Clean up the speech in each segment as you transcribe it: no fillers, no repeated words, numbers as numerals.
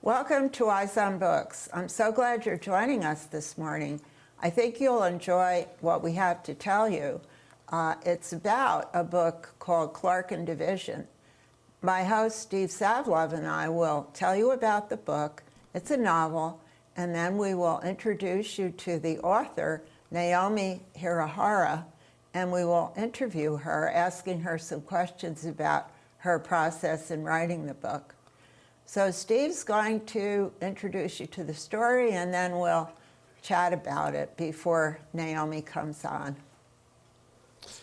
Welcome to Eyes on Books. I'm so glad you're joining us this morning. I think you'll enjoy what we have to tell you. It's about a book called Clark and Division. My host, Steve Savlov, and I will tell you about the book. It's a novel, and then we will introduce you to the author, Naomi Hirahara, and we will interview her, asking her some questions about her process in writing the book. So Steve's going to introduce you to the story, and then we'll chat about it before Naomi comes on.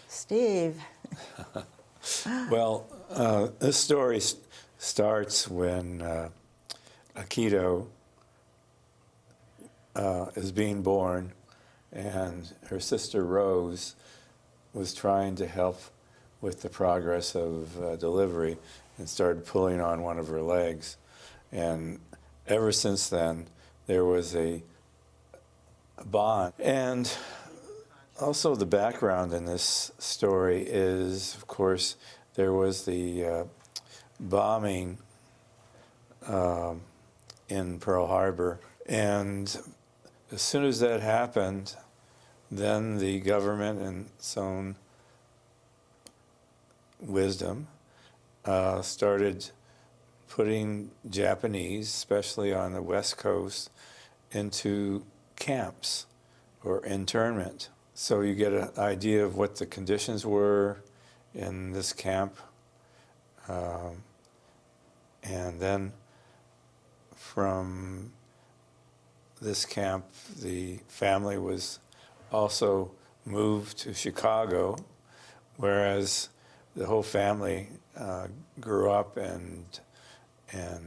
Steve. Well, this story starts when Akito is being born, and her sister Rose was trying to help with the progress of delivery and started pulling on one of her legs. And ever since then, there was a bond. And also the background in this story is, of course, there was the bombing in Pearl Harbor. And as soon as that happened, then the government, in its own wisdom, started putting Japanese, especially on the West Coast, into camps or internment. So you get an idea of what the conditions were in this camp. And then from this camp, the family was also moved to Chicago, whereas the whole family grew up and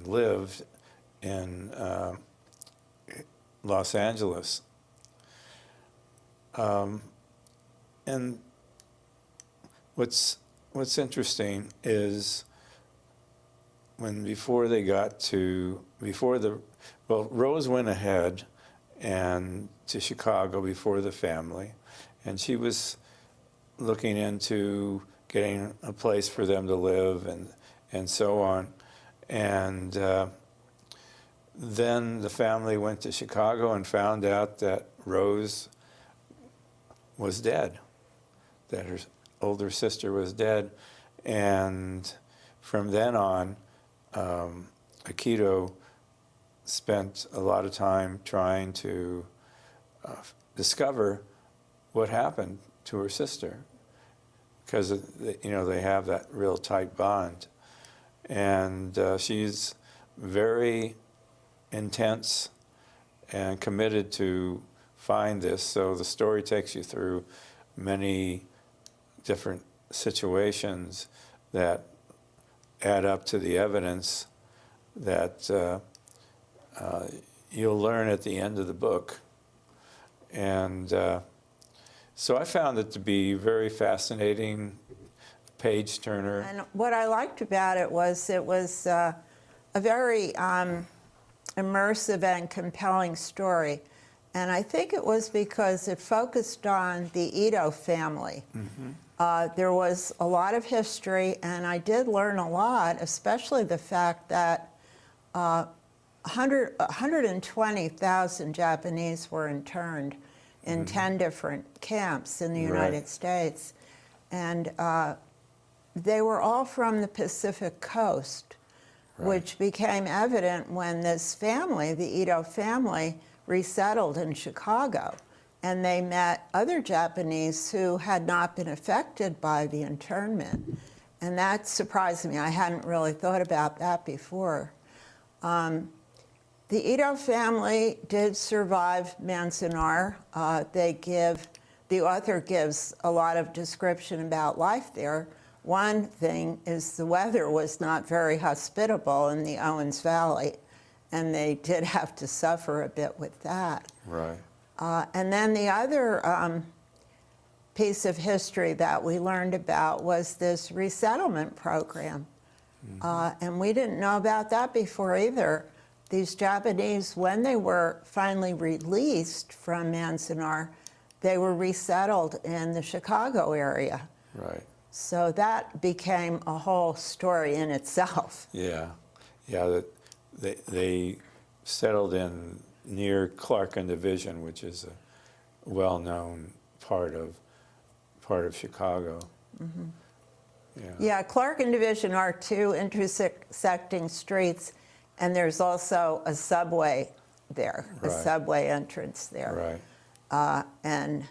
lived in Los Angeles. And what's interesting is Rose went ahead and to Chicago before the family, and she was looking into getting a place for them to live and so on. And then the family went to Chicago and found out that Rose was dead, that her older sister was dead. And from then on, Akito spent a lot of time trying to discover what happened to her sister, because they have that real tight bond. And she's very intense and committed to find this. So the story takes you through many different situations that add up to the evidence that you'll learn at the end of the book. And so I found it to be very fascinating, page turner. And what I liked about it was a very immersive and compelling story. And I think it was because it focused on the Ito family. Mm-hmm. There was a lot of history, and I did learn a lot, especially the fact that 120,000 Japanese were interned in 10 different camps in the United States. And they were all from the Pacific Coast, which became evident when this family, the Ito family, resettled in Chicago. And they met other Japanese who had not been affected by the internment. And that surprised me. I hadn't really thought about that before. The Ito family did survive Manzanar. The author gives a lot of description about life there. One thing is the weather was not very hospitable in the Owens Valley, and they did have to suffer a bit with that. Right. And then the other piece of history that we learned about was this resettlement program. Mm-hmm. And we didn't know about that before either. These Japanese, when they were finally released from Manzanar, they were resettled in the Chicago area. Right. So that became a whole story in itself. Yeah. Yeah, they settled in near Clark and Division, which is a well-known part of Chicago. Mm-hmm. Yeah. Yeah, Clark and Division are two intersecting streets, and there's also a subway there, a Right. subway entrance there. Right. And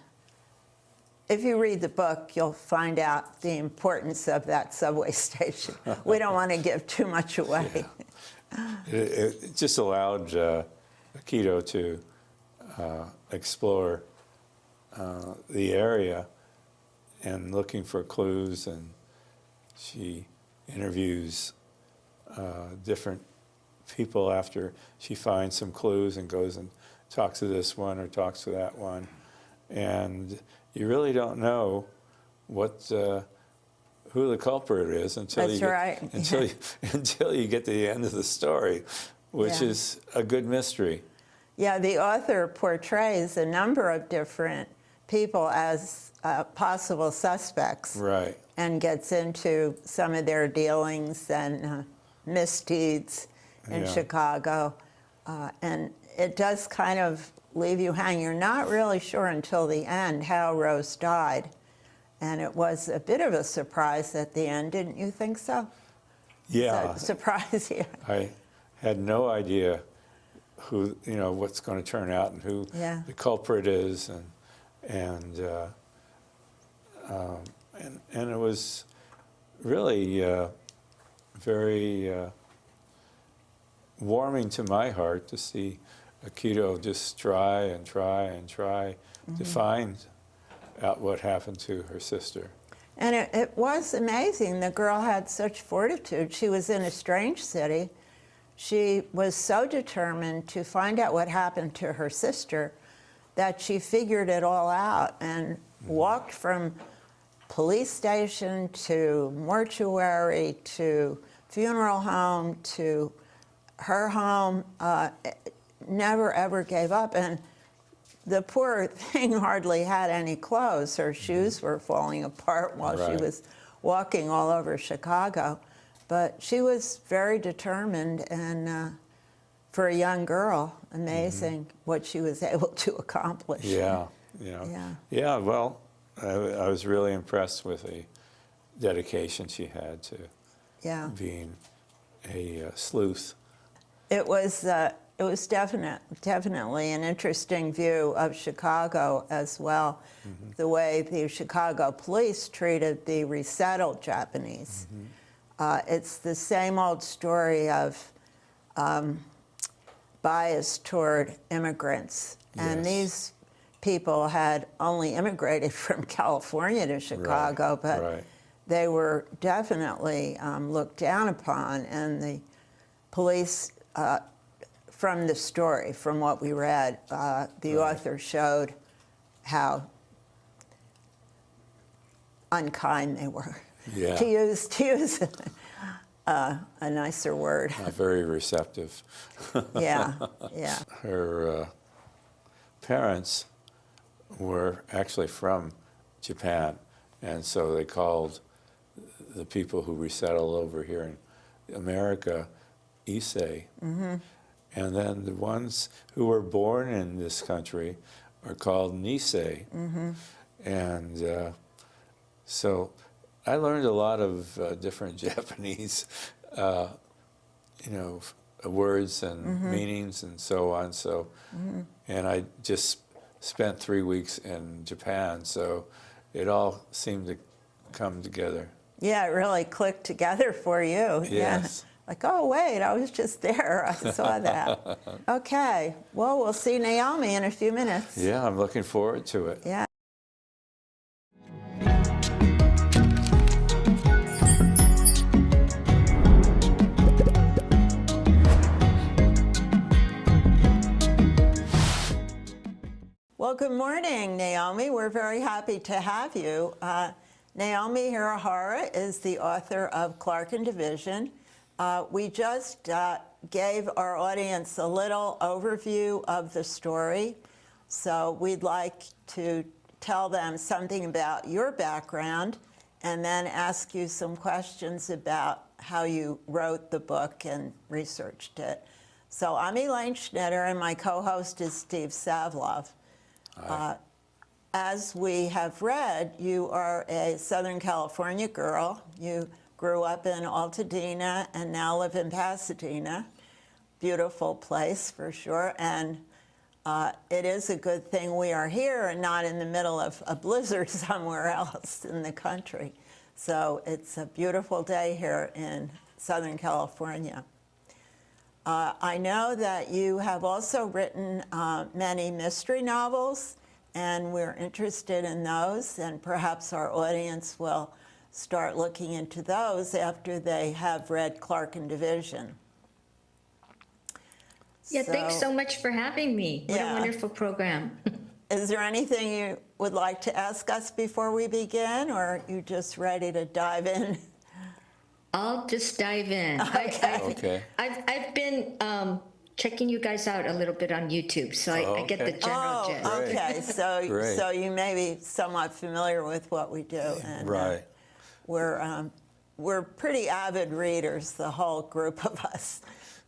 if you read the book, you'll find out the importance of that subway station. We don't want to give too much away. Yeah. It just allowed Akito to explore the area and looking for clues, and she interviews different people after she finds some clues and goes and talks to this one or talks to that one. And you really don't know what who the culprit is until That's you get, right. until you get to the end of the story, which Yeah. is a good mystery. Yeah, the author portrays a number of different people as possible suspects. Right. And gets into some of their dealings and misdeeds in Yeah. Chicago. And it does kind of leave you hanging. You're not really sure until the end how Rose died. And it was a bit of a surprise at the end, didn't you think so? Yeah. Surprise you. I had no idea who, what's going to turn out and who Yeah. the culprit is, and it was really very warming to my heart to see Akito just try and try and try to find out what happened to her sister. And it was amazing. The girl had such fortitude. She was in a strange city. She was so determined to find out what happened to her sister that she figured it all out and walked from police station to mortuary to funeral home to her home, never ever gave up. And the poor thing hardly had any clothes. Her shoes were falling apart while Right. she was walking all over Chicago. But she was very determined, and for a young girl, amazing what she was able to accomplish. Yeah. Yeah. Well, I was really impressed with the dedication she had to Yeah. being a sleuth. It was definitely an interesting view of Chicago as well, the way the Chicago police treated the resettled Japanese. It's the same old story of bias toward immigrants. And Yes. these people had only immigrated from California to Chicago, but right. they were definitely looked down upon. And the police, from the story, from what we read, the author showed how unkind they were. Yeah. To use a nicer word. Not very receptive. Yeah. Her parents were actually from Japan, and so they called the people who resettled over here in America Issei. And then the ones who were born in this country are called Nisei. And so I learned a lot of different Japanese, words and meanings and so on. So, and I just spent 3 weeks in Japan, so it all seemed to come together. Yeah, it really clicked together for you. Yes. Yeah. Like, oh, wait, I was just there. I saw that. Okay. Well, we'll see Naomi in a few minutes. Yeah, I'm looking forward to it. Yeah. Well, good morning, Naomi. We're very happy to have you. Naomi Hirahara is the author of Clark and Division. We just gave our audience a little overview of the story, so we'd like to tell them something about your background and then ask you some questions about how you wrote the book and researched it. So I'm Elaine Schnitter, and my co-host is Steve Savlov. As we have read, you are a Southern California girl. You grew up in Altadena and now live in Pasadena. Beautiful place for sure, and it is a good thing we are here and not in the middle of a blizzard somewhere else in the country. So it's a beautiful day here in Southern California. I know that you have also written many mystery novels, and we're interested in those, and perhaps our audience will start looking into those after they have read Clark and Division. Yeah, thanks so much for having me. What a wonderful program. Is there anything you would like to ask us before we begin, or are you just ready to dive in? I'll just dive in. Okay. I've been checking you guys out a little bit on YouTube, so I get the general gist. Okay. So, Great. so you may be somewhat familiar with what we do. And, Right. We're pretty avid readers, the whole group of us.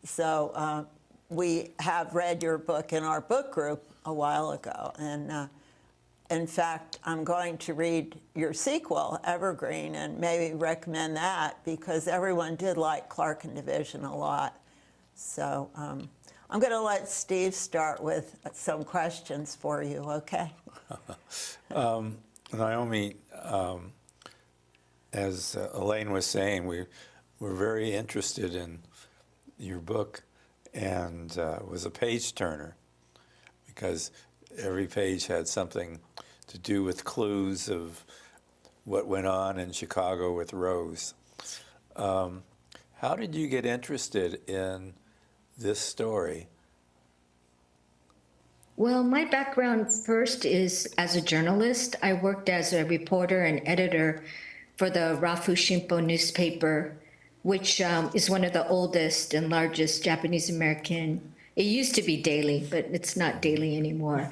So we have read your book in our book group a while ago. And in fact, I'm going to read your sequel, Evergreen, and maybe recommend that because everyone did like Clark and Division a lot. So I'm going to let Steve start with some questions for you, okay? Naomi, as Elaine was saying, we're very interested in your book, and it was a page turner because every page had something to do with clues of what went on in Chicago with Rose. How did you get interested in this story? Well, my background first is as a journalist. I worked as a reporter and editor for the Rafu Shimpo newspaper, which is one of the oldest and largest Japanese American, it used to be daily, but it's not daily anymore,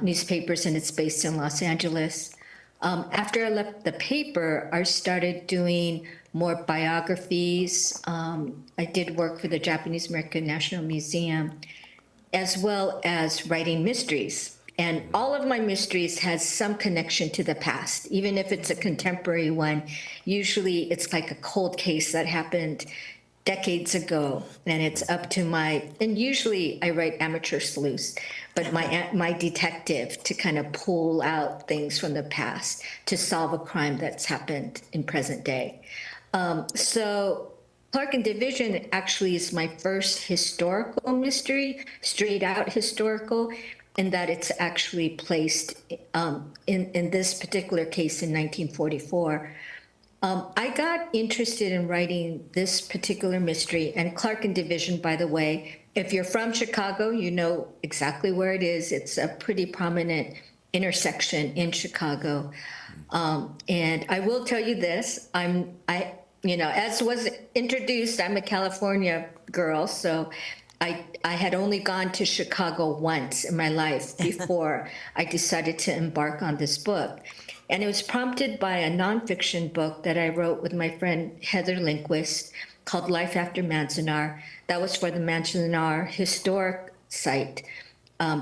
newspapers, and it's based in Los Angeles. After I left the paper, I started doing more biographies. I did work for the Japanese American National Museum, as well as writing mysteries. And all of my mysteries has some connection to the past, even if it's a contemporary one. Usually it's like a cold case that happened decades ago, and it's up to and usually I write amateur sleuths, but my detective to kind of pull out things from the past to solve a crime that's happened in present day. So Clark and Division actually is my first historical mystery, straight out historical, in that it's actually placed in this particular case in 1944. I got interested in writing this particular mystery, and Clark and Division, by the way, if you're from Chicago, you know exactly where it is. It's a pretty prominent intersection in Chicago. And I will tell you this, as was introduced, I'm a California girl, so I had only gone to Chicago once in my life before I decided to embark on this book. And it was prompted by a nonfiction book that I wrote with my friend Heather Lindquist called Life After Manzanar. That was for the Manzanar Historic Site,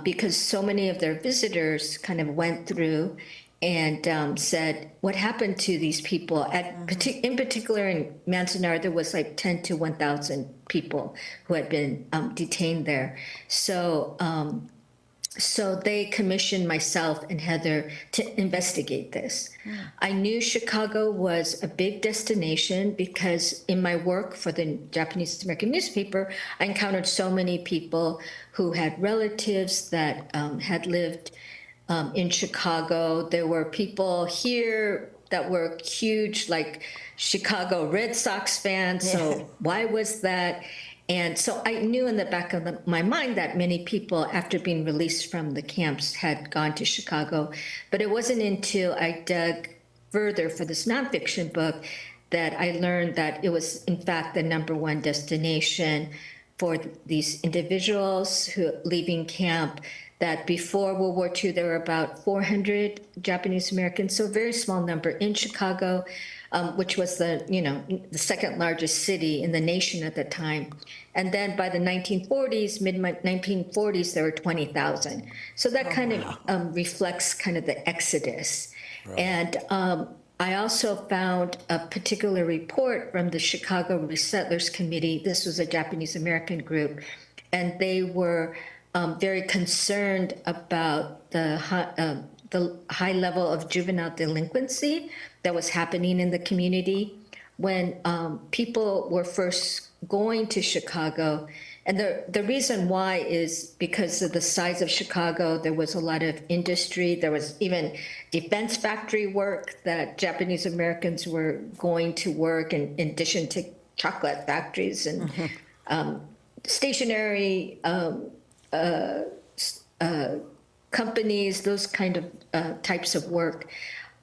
because so many of their visitors kind of went through and said, what happened to these people? In particular, in Manzanar, there was like 10 to 1,000 people who had been detained there. So they commissioned myself and Heather to investigate this. I knew Chicago was a big destination because in my work for the Japanese American newspaper, I encountered so many people who had relatives that had lived in Chicago. There were people here that were huge, like Chicago Red Sox fans. So why was that? And so I knew in the back of my mind that many people, after being released from the camps, had gone to Chicago. But it wasn't until I dug further for this nonfiction book that I learned that it was, in fact, the #1 destination for these individuals who leaving camp, that before World War II, there were about 400 Japanese Americans, so a very small number in Chicago, which was the second largest city in the nation at the time. And then by the 1940s, mid 1940s, there were 20,000. So that kind of reflects kind of the exodus. Right. And I also found a particular report from the Chicago Resettlers Committee. This was a Japanese American group, and they were very concerned about the high level of juvenile delinquency that was happening in the community when people were first going to Chicago. And the reason why is because of the size of Chicago. There was a lot of industry. There was even defense factory work that Japanese Americans were going to work in addition to chocolate factories and stationery companies, those kind of types of work.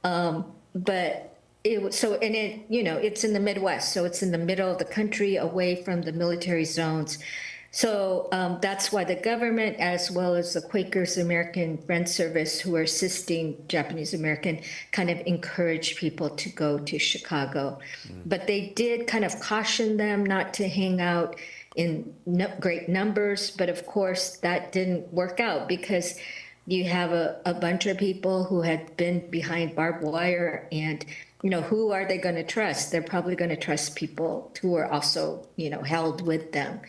But it was so, and it's in the Midwest, so it's in the middle of the country, away from the military zones. So that's why the government, as well as the Quakers American Friends Service, who are assisting Japanese American, kind of encourage people to go to Chicago. But they did kind of caution them not to hang out in great numbers. But of course, that didn't work out because you have a bunch of people who had been behind barbed wire, and who are they going to trust? They're probably going to trust people who are also held with them.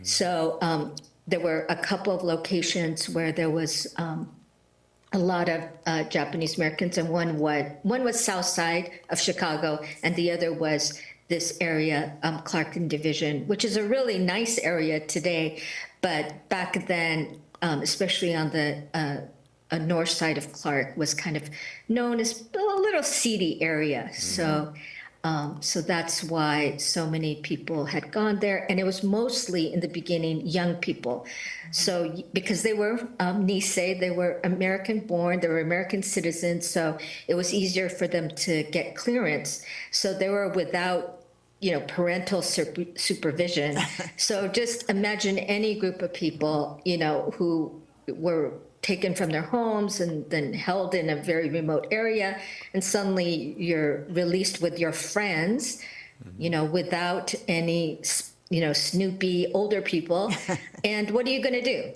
So there were a couple of locations where there was a lot of Japanese Americans, and one was south side of Chicago, and the other was this area, Clarkton Division, which is a really nice area today, but back then, especially on the north side of Clark, was kind of known as a little seedy area. So that's why so many people had gone there, and it was mostly in the beginning young people. So because they were Nisei, they were American born, they were American citizens, so it was easier for them to get clearance. So they were without parental supervision. So just imagine any group of people, who were taken from their homes and then held in a very remote area, and suddenly you're released with your friends, without any, snoopy older people. And what are you going to do?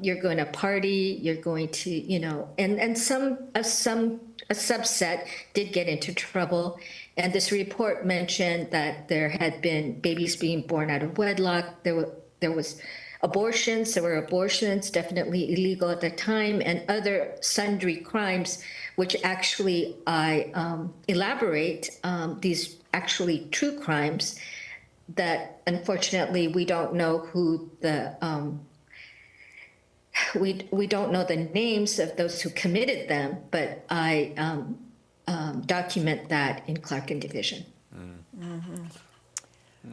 You're going to party, you're going to, and a subset did get into trouble. And this report mentioned that there had been babies being born out of wedlock. There was abortions. There were abortions, definitely illegal at the time, and other sundry crimes, which actually I elaborate, these actually true crimes that unfortunately we don't know who the, we don't know the names of those who committed them, but I document that in Clarkton Division.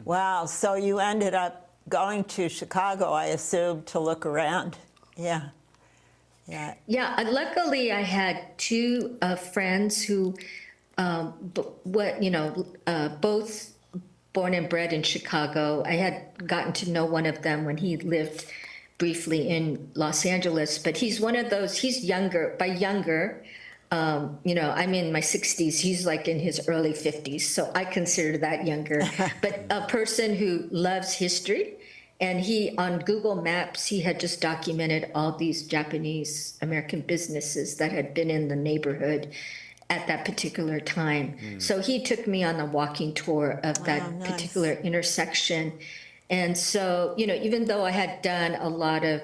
Wow, so you ended up going to Chicago, I assume, to look around. Yeah. Luckily, I had two friends who, both born and bred in Chicago. I had gotten to know one of them when he lived briefly in Los Angeles, but he's one of those. He's younger. By younger, I'm in my 60s. He's like in his early 50s, so I consider that younger. But a person who loves history. And on Google Maps, he had just documented all these Japanese American businesses that had been in the neighborhood at that particular time. So he took me on a walking tour of that particular intersection. And so, even though I had done a lot of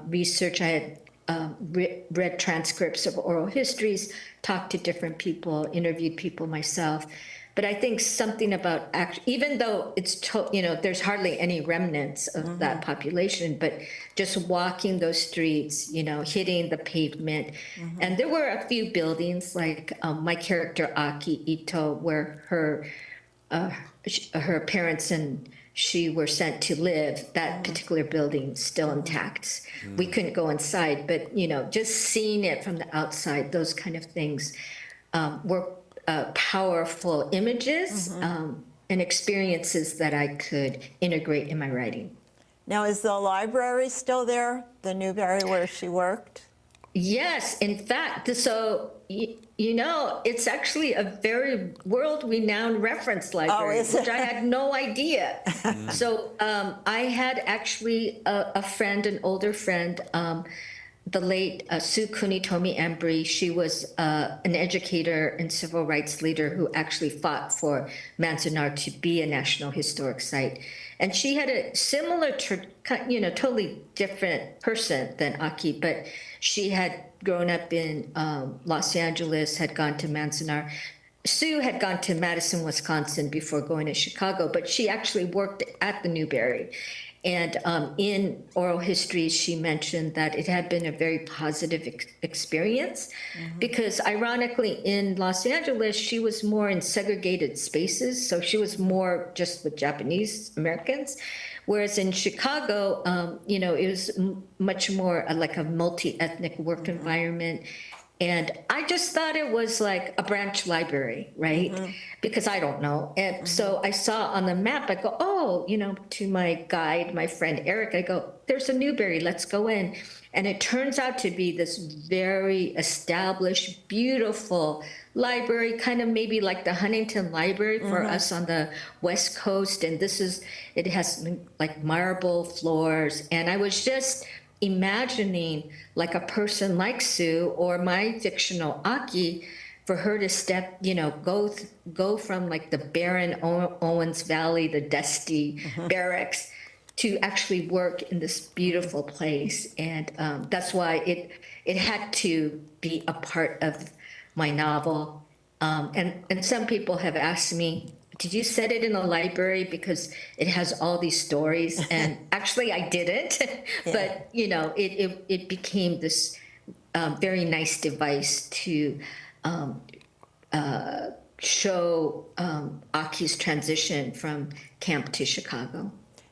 research, I had read transcripts of oral histories, talked to different people, interviewed people myself. But I think something about even though there's hardly any remnants of that population, but just walking those streets, hitting the pavement. And there were a few buildings, like my character Aki Ito, where her parents and she were sent to live. That particular building still intact. We couldn't go inside, but just seeing it from the outside, those kind of things were powerful images and experiences that I could integrate in my writing. Now, is the library still there, the Newberry where she worked? Yes, in fact, so it's actually a very world-renowned reference library, is it? which I had no idea. So I had actually a friend, an older friend, the late Sue Kunitomi Embry. She was an educator and civil rights leader who actually fought for Manzanar to be a National Historic Site. And she had a similar, totally different person than Aki, but she had grown up in Los Angeles, had gone to Manzanar. Sue had gone to Madison, Wisconsin before going to Chicago, but she actually worked at the Newberry. And in oral history, she mentioned that it had been a very positive experience because, ironically, in Los Angeles, she was more in segregated spaces. So she was more just with Japanese Americans. Whereas in Chicago, it was much more like a multi-ethnic work environment. And I just thought it was like a branch library, right? Because I don't know. And so I saw on the map, I go, to my guide, my friend Eric, I go, there's a Newberry, let's go in. And it turns out to be this very established, beautiful library, kind of maybe like the Huntington Library for us on the West Coast. And it has like marble floors. And I was just imagining like a person like Sue or my fictional Aki, for her to step, go from like the barren Owens Valley, the dusty barracks, to actually work in this beautiful place. And that's why it had to be a part of my novel. And some people have asked me, did you set it in a library because it has all these stories? And actually I didn't, but it became this very nice device to show Aki's transition from camp to Chicago.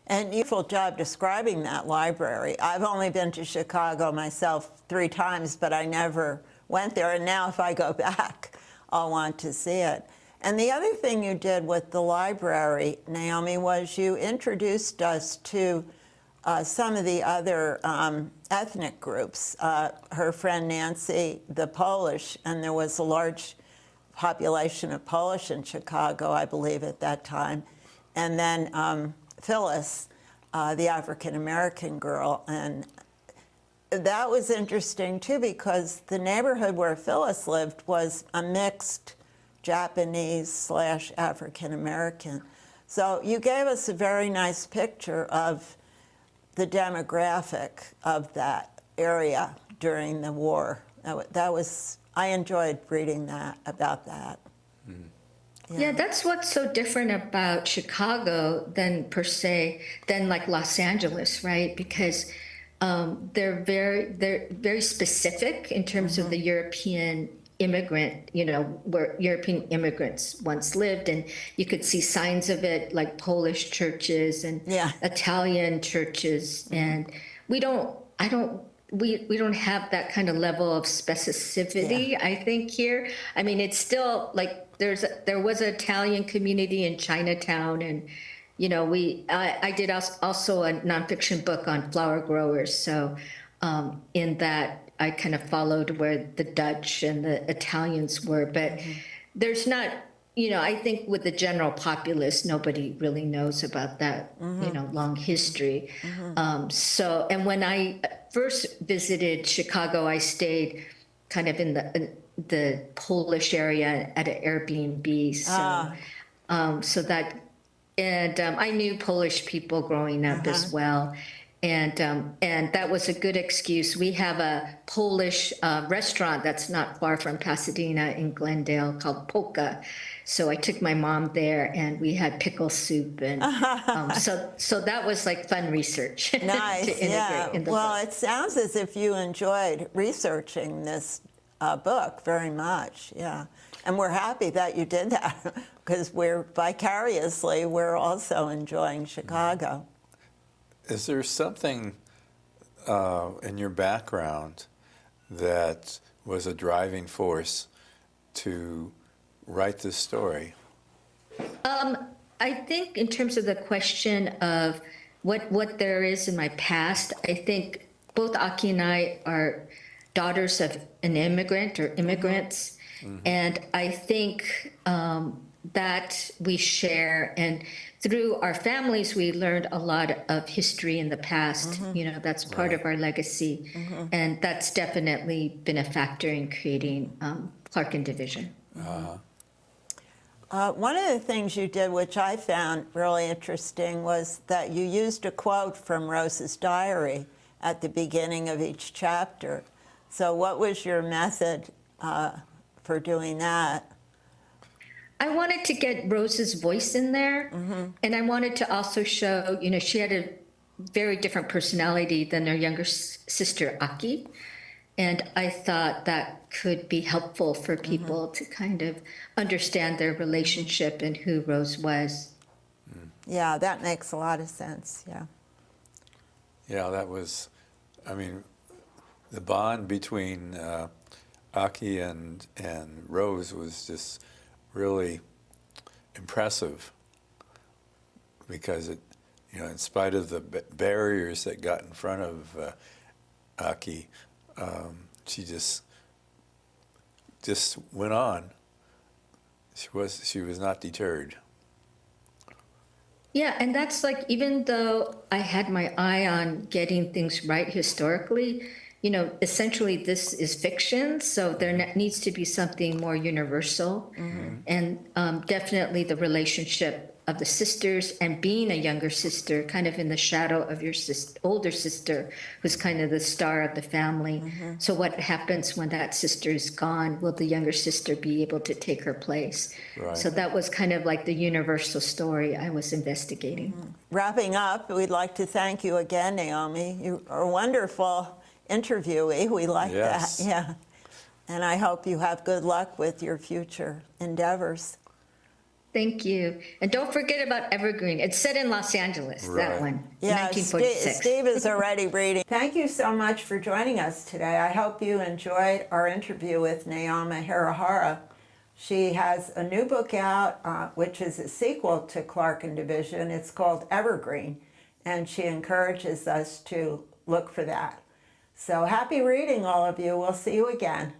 And you did a full job describing that library. I've only been to Chicago myself 3 times, but I never went there. And now if I go back, I'll want to see it. And the other thing you did with the library, Naomi, was you introduced us to some of the other ethnic groups. Her friend Nancy, the Polish, and there was a large population of Polish in Chicago, I believe, at that time. And then Phyllis, the African-American girl. And that was interesting, too, because the neighborhood where Phyllis lived was a mixed Japanese/African-American. So you gave us a very nice picture of the demographic of that area during the war. I enjoyed reading about that. Yeah, that's what's so different about Chicago than like Los Angeles, right? Because they're very specific in terms of the European immigrant, where European immigrants once lived, and you could see signs of it like Polish churches and Italian churches, and we don't have that kind of level of specificity. I think here, I mean, it's still like there was an Italian community in Chinatown, and I did also a nonfiction book on flower growers, so in that I kind of followed where the Dutch and the Italians were, but there's not, I think with the general populace, nobody really knows about that, long history. And when I first visited Chicago, I stayed kind of in the Polish area at an Airbnb. So I knew Polish people growing up as well. And that was a good excuse. We have a Polish restaurant that's not far from Pasadena in Glendale called Polka. So I took my mom there, and we had pickle soup, and so that was like fun research. Nice, to integrate in the book. It sounds as if you enjoyed researching this book very much, and we're happy that you did that because we're also enjoying Chicago. Is there something in your background that was a driving force to write this story? I think in terms of the question of what there is in my past. I think both Aki and I are daughters of an immigrant or immigrants, and I think that we share, and through our families, we learned a lot of history in the past. You know, that's part of our legacy, and that's definitely been a factor in creating Clark Division. One of the things you did, which I found really interesting, was that you used a quote from Rose's diary at the beginning of each chapter. So what was your method for doing that? I wanted to get Rose's voice in there, and I wanted to also show, you know, she had a very different personality than her younger sister, Aki. And I thought that could be helpful for people to kind of understand their relationship and who Rose was. Yeah, that makes a lot of sense, yeah. Yeah, that was, I mean, the bond between Aki and Rose was just really impressive, because it, you know, in spite of the barriers that got in front of Aki, she just went on. She was not deterred. Yeah, and that's like, even though I had my eye on getting things right historically, you know, essentially this is fiction, so there needs to be something more universal. And definitely the relationship of the sisters, and being a younger sister, kind of in the shadow of your older sister, who's kind of the star of the family. So what happens when that sister is gone? Will the younger sister be able to take her place? Right. So that was kind of like the universal story I was investigating. Wrapping up, we'd like to thank you again, Naomi. You are a wonderful interviewee. We like Yes. that, yeah. And I hope you have good luck with your future endeavors. Thank you. And don't forget about Evergreen. It's set in Los Angeles, that Right. one, Yeah, 1946. Steve is already reading. Thank you so much for joining us today. I hope you enjoyed our interview with Naomi Hirahara. She has a new book out, which is a sequel to Clark and Division. It's called Evergreen, and she encourages us to look for that. So happy reading, all of you. We'll see you again.